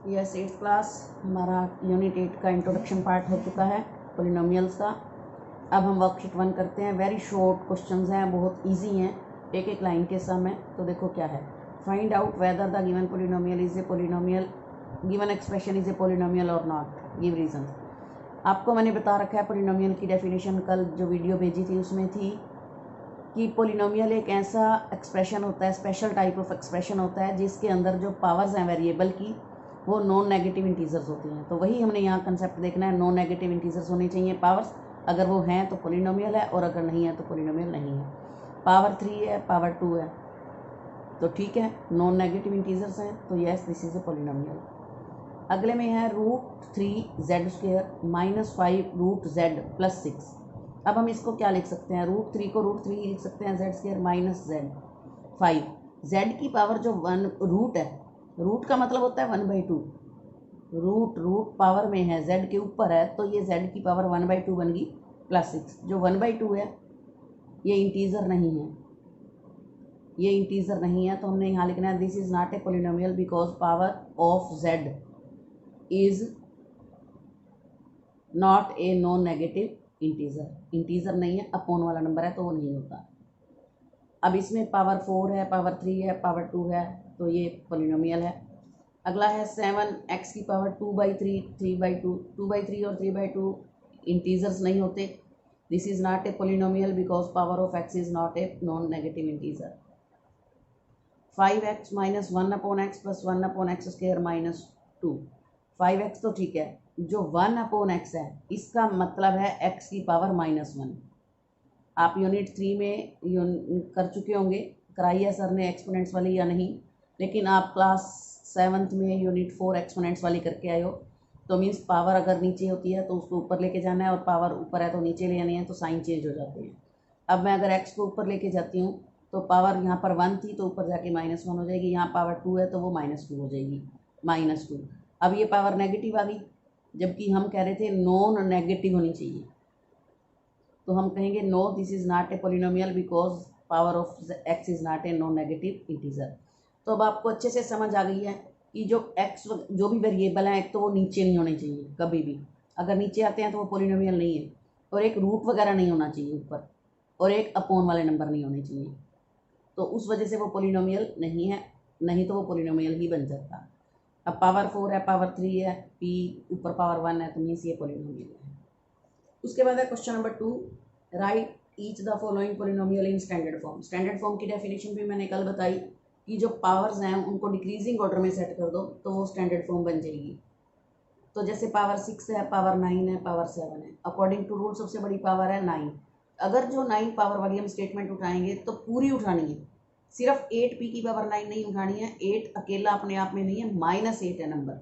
Yes 8th class हमारा unit 8 का introduction part हो चुका है पोलिनोमियल्स का। अब हम वर्कशीट 1 करते हैं। वेरी शॉर्ट क्वेश्चंस हैं, बहुत इजी हैं, एक एक लाइन के सम है। तो देखो क्या है, find out whether the given polynomial is a polynomial, given expression is a polynomial और नॉट, गिव रीजन। आपको मैंने बता रखा है पोलिनोमियल की डेफिनेशन, कल जो वीडियो भेजी थी उसमें थी कि पोलिनोमियल एक ऐसा एक्सप्रेशन होता है, स्पेशल टाइप ऑफ एक्सप्रेशन होता है जिसके अंदर जो पावर्स हैं वेरिएबल की वो नॉन नेगेटिव इंटीजर्स होती हैं। तो वही हमने यहाँ कंसेप्ट देखना है, नॉन नेगेटिव इंटीजर्स होने चाहिए पावर्स। अगर वो हैं तो पोलिनोमियल है और अगर नहीं है तो पोलिनोमियल नहीं है। पावर 3 है, पावर 2 है तो ठीक है, नॉन नेगेटिव इंटीजर्स हैं तो yes this is a polynomial. अगले में है √3z² -5√z+6। अब हम इसको क्या लिख सकते हैं, √3 को √3 लिख सकते हैं, z² -z5। z की पावर जो रूट है, रूट का मतलब होता है 1/2, रूट पावर में है, z के ऊपर है तो ये z की पावर 1/2 बन गई +6। जो 1/2 है ये इंटीजर नहीं है, ये इंटीजर नहीं है तो हमने यहाँ लिखना है this is not a polynomial because power of z is not a non negative integer. Integer नहीं है, अपॉन वाला नंबर है तो वो नहीं होता। अब इसमें पावर 4 है, पावर 3 है, पावर 2 है तो ये पोलिनोमियल है। अगला है 7x की पावर 2/3 3/2, 2/3 और 3/2 इंटीजर्स नहीं होते। This is not a polynomial because power of x is not a non negative integer. 5x -1/x + 1/x² -2। 5x तो ठीक है, जो 1/x है इसका मतलब है x की पावर -1। आप यूनिट 3 में कर चुके होंगे, कराई है सर ने एक्सपोनेंट्स वाली या नहीं, लेकिन आप क्लास 7th में यूनिट 4 एक्सपोनेंट्स वाली करके आए हो। तो मीन्स पावर अगर नीचे होती है तो उसको ऊपर लेके जाना है और पावर ऊपर है तो नीचे ले आनी है, तो साइन चेंज हो जाते हैं। अब मैं अगर x को ऊपर लेके जाती हूँ तो पावर यहाँ पर 1 थी तो ऊपर जाके -1 हो जाएगी, यहाँ पावर 2 है तो वो -2 हो जाएगी, -2। अब ये पावर नेगेटिव आ गई, जबकि हम कह रहे थे नॉन नेगेटिव होनी चाहिए, तो हम कहेंगे no this is not a polynomial because power of x is not a non negative integer. तो अब आपको अच्छे से समझ आ गई है कि जो x जो भी वेरिएबल है एक तो वो नीचे नहीं होने चाहिए कभी भी, अगर नीचे आते हैं तो वो पोलिनोमियल नहीं है, और एक रूट वगैरह नहीं होना चाहिए ऊपर, और एक अपॉन वाले नंबर नहीं होने चाहिए, तो उस वजह से वो पोलिनोमियल नहीं है, नहीं तो वो पोलिनोमियल ही बन जाता। अब पावर 4 है, पावर 3 है, p ऊपर पावर 1 है तो मीन्स ये पोलिनोमियल है। उसके बाद है question number 2, right each the following polynomial in standard form. Standard form की डेफिनेशन भी मैंने कल बताई कि जो पावर्स हैं उनको डिक्रीजिंग ऑर्डर में सेट कर दो तो वो स्टैंडर्ड फॉर्म बन जाएगी। तो जैसे पावर 6 है, पावर 9 है, पावर 7 है, अकॉर्डिंग टू रूल सबसे बड़ी पावर है 9। अगर जो 9 पावर वाली हम स्टेटमेंट उठाएंगे तो पूरी उठानी है, सिर्फ 8p की पावर 9 नहीं उठानी है। 8 अकेला अपने आप में नहीं है, -8 है नंबर,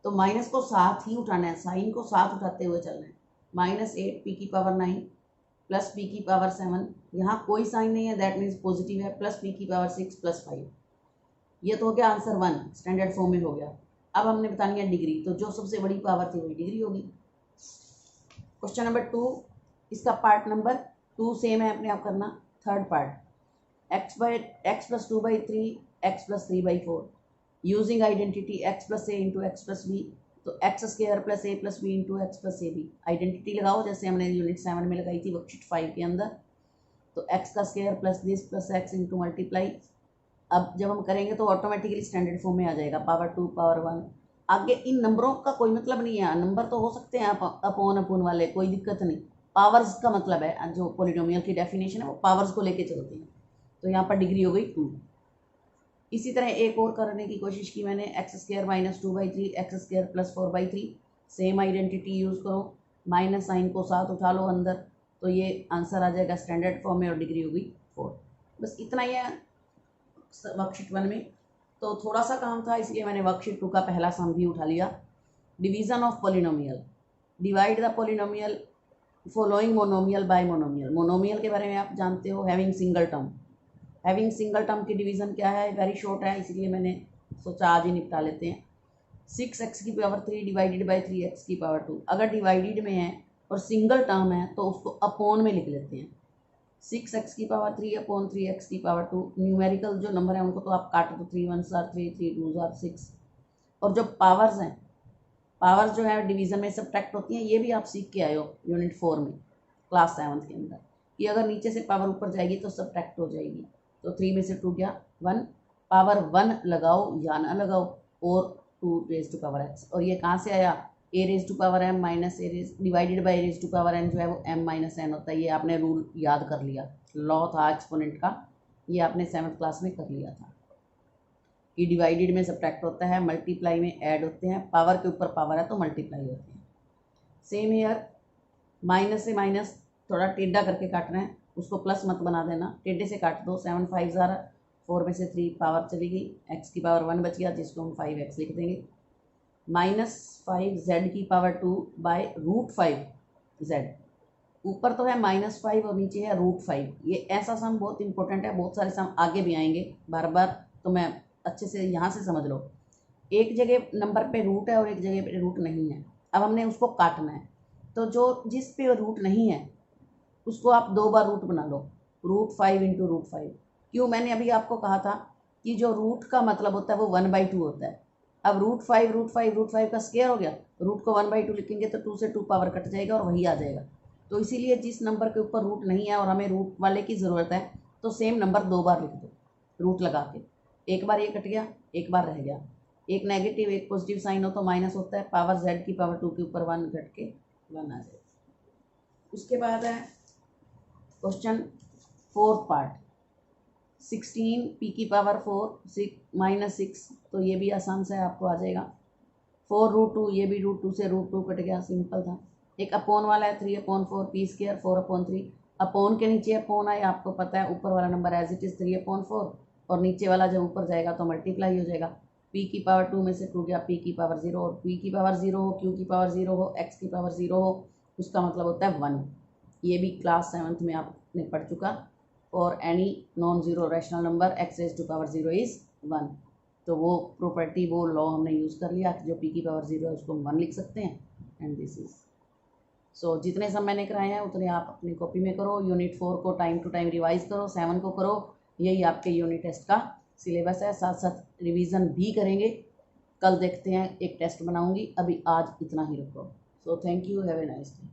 तो माइनस को साथ ही उठाना है, साइन को साथ उठाते हुए चलना है। -8p की पावर 9 + p की पावर 7, यहाँ कोई साइन नहीं है दैट मीन्स पॉजिटिव है, + p की पावर 6 + 5। ये तो हो गया आंसर 1, स्टैंडर्ड फॉर्म में हो गया। अब हमने बतानी है डिग्री, तो जो सबसे बड़ी पावर थी वही डिग्री होगी। क्वेश्चन नंबर 2, इसका पार्ट नंबर 2 सेम है अपने आप करना। Third part, x + 2/3 x + 3/4 using identity x + a × x + b, तो x² + a + b × x + ab। Identity लगाओ जैसे हमने यूनिट 7 में लगाई थी वर्कशीट 5 के अंदर। तो x² + this + x × मल्टीप्लाई, अब जब हम करेंगे तो ऑटोमेटिकली स्टैंडर्ड फॉर्म में आ जाएगा, पावर 2 पावर 1। आगे इन नंबरों का कोई मतलब नहीं है, नंबर तो हो सकते हैं अपॉन वाले, कोई दिक्कत नहीं। पावर्स का मतलब है, जो पोलिनोमियल की डेफिनेशन है वो पावर्स को लेके चलते हैं, तो यहाँ पर डिग्री हो गई 2। इसी तरह एक और करने की कोशिश की मैंने, x² - 2/3 x² + 4/3, same identity use करो, माइनस साइन को साथ उठा लो अंदर, तो ये आंसर आ जाएगा स्टैंडर्ड फॉर्म में और डिग्री होगी 4। बस इतना ही है वर्कशीट 1 में। तो थोड़ा सा काम था इसलिए मैंने वर्कशीट 2 का पहला सम भी उठा लिया। Division of polynomial, divide the polynomial following monomial bye monomial. Monomial के बारे में आप जानते हो, having single term. Having single term की डिवीज़न क्या है, वेरी शॉर्ट है, इसलिए मैंने सोचा आज ही निपटा लेते हैं। 6x की पावर 3 डिवाइडेड बाई 3x की पावर 2। अगर डिवाइडेड में है और सिंगल टर्म है तो उसको अपॉन में लिख लेते हैं। 6x की पावर 3 अपॉन 3x की पावर 2। न्यूमेरिकल जो नंबर है उनको तो आप काट दो, 3 1 3 3 2 6। और जो पावर्स हैं, पावर जो है डिवीज़न में सब्ट्रैक्ट होती हैं, ये भी आप सीख के आए हो यूनिट 4 में क्लास 7 के अंदर, कि अगर नीचे से पावर ऊपर जाएगी तो सब्ट्रैक्ट हो जाएगी। तो 3 में से 2 गया 1, पावर 1 लगाओ या ना लगाओ, और 2 रेज टू पावर x, और ये कहाँ से आया, a raise to power m minus a raise divided by raise to power n जो है वो m माइनस n होता है। ये आपने रूल याद कर लिया, लॉ था एक्सपोनेंट का, ये आपने 7th क्लास में कर लिया था कि डिवाइडेड में सब्ट्रैक्ट होता है, मल्टीप्लाई में ऐड होते हैं, पावर के ऊपर पावर है तो मल्टीप्लाई होते हैं। सेम ईयर माइनस से माइनस थोड़ा टेढ़ा करके काटना है, उसको प्लस मत बना देना, टेढ़े से काट दो। 7 5 ज़ारा 4 में से 3 पावर चली गई, x की पावर 1 बच गया जिसको हम 5x लिख देंगे, -5z की पावर 2 बाय √5z। ऊपर तो है -5 और नीचे है √5। ये ऐसा सम बहुत इंपॉर्टेंट है, बहुत सारे सम आगे भी आएंगे बार बार, तो मैं अच्छे से यहाँ से समझ लो। एक जगह नंबर पे रूट है और एक जगह पे रूट नहीं है, अब हमने उसको काटना है, तो जो जिस पे रूट नहीं है उसको आप 2 बार रूट बना लो, √5 इंटू √5। क्यों, मैंने अभी आपको कहा था कि जो रूट का मतलब होता है वो 1/2 होता है। अब √5 का स्क्वायर हो गया, रूट को 1/2 लिखेंगे तो 2 से 2 पावर कट जाएगा और वही आ जाएगा। तो इसीलिए जिस नंबर के ऊपर रूट नहीं है और हमें रूट वाले की ज़रूरत है, तो सेम नंबर 2 बार लिख दो रूट लगा के। एक बार ये कट गया, एक बार रह गया, एक नेगेटिव एक पॉजिटिव साइन हो तो माइनस होता है, पावर z की पावर 2 के ऊपर 1 घट के 1 आ जाएगा। उसके बाद है क्वेश्चन 4th पार्ट, 16 p की पावर 4 -6, तो ये भी आसान से आपको आ जाएगा। 4√2, ये भी √2 से √2 कट गया, सिंपल था। एक अपोन वाला है 3/4 p², 4/3, अपोन के नीचे अपोन है, आपको पता है ऊपर वाला नंबर एज इट इज़ 3/4 और नीचे वाला जब ऊपर जाएगा तो मल्टीप्लाई हो जाएगा। p की पावर 2 में से 2 गया, p की पावर 0, और p की पावर 0 हो, q की पावर 0 हो, x की पावर 0 हो, उसका मतलब होता है 1। ये भी क्लास 7th में आपने पढ़ चुका। और any non zero rational number x raise to power 0 is 1, तो वो प्रॉपर्टी, वो लॉ हमने यूज़ कर लिया कि जो p की पावर 0 है उसको हम 1 लिख सकते हैं, एंड दिस इज़। सो जितने सब मैंने कराए हैं उतने आप अपनी कॉपी में करो, यूनिट 4 को टाइम टू टाइम रिवाइज करो, 7 को करो, यही आपके यूनिट टेस्ट का सिलेबस है। साथ साथ रिवीजन भी करेंगे, कल देखते हैं, एक टेस्ट बनाऊंगी, अभी आज इतना ही रखो। So thank you, have a nice day.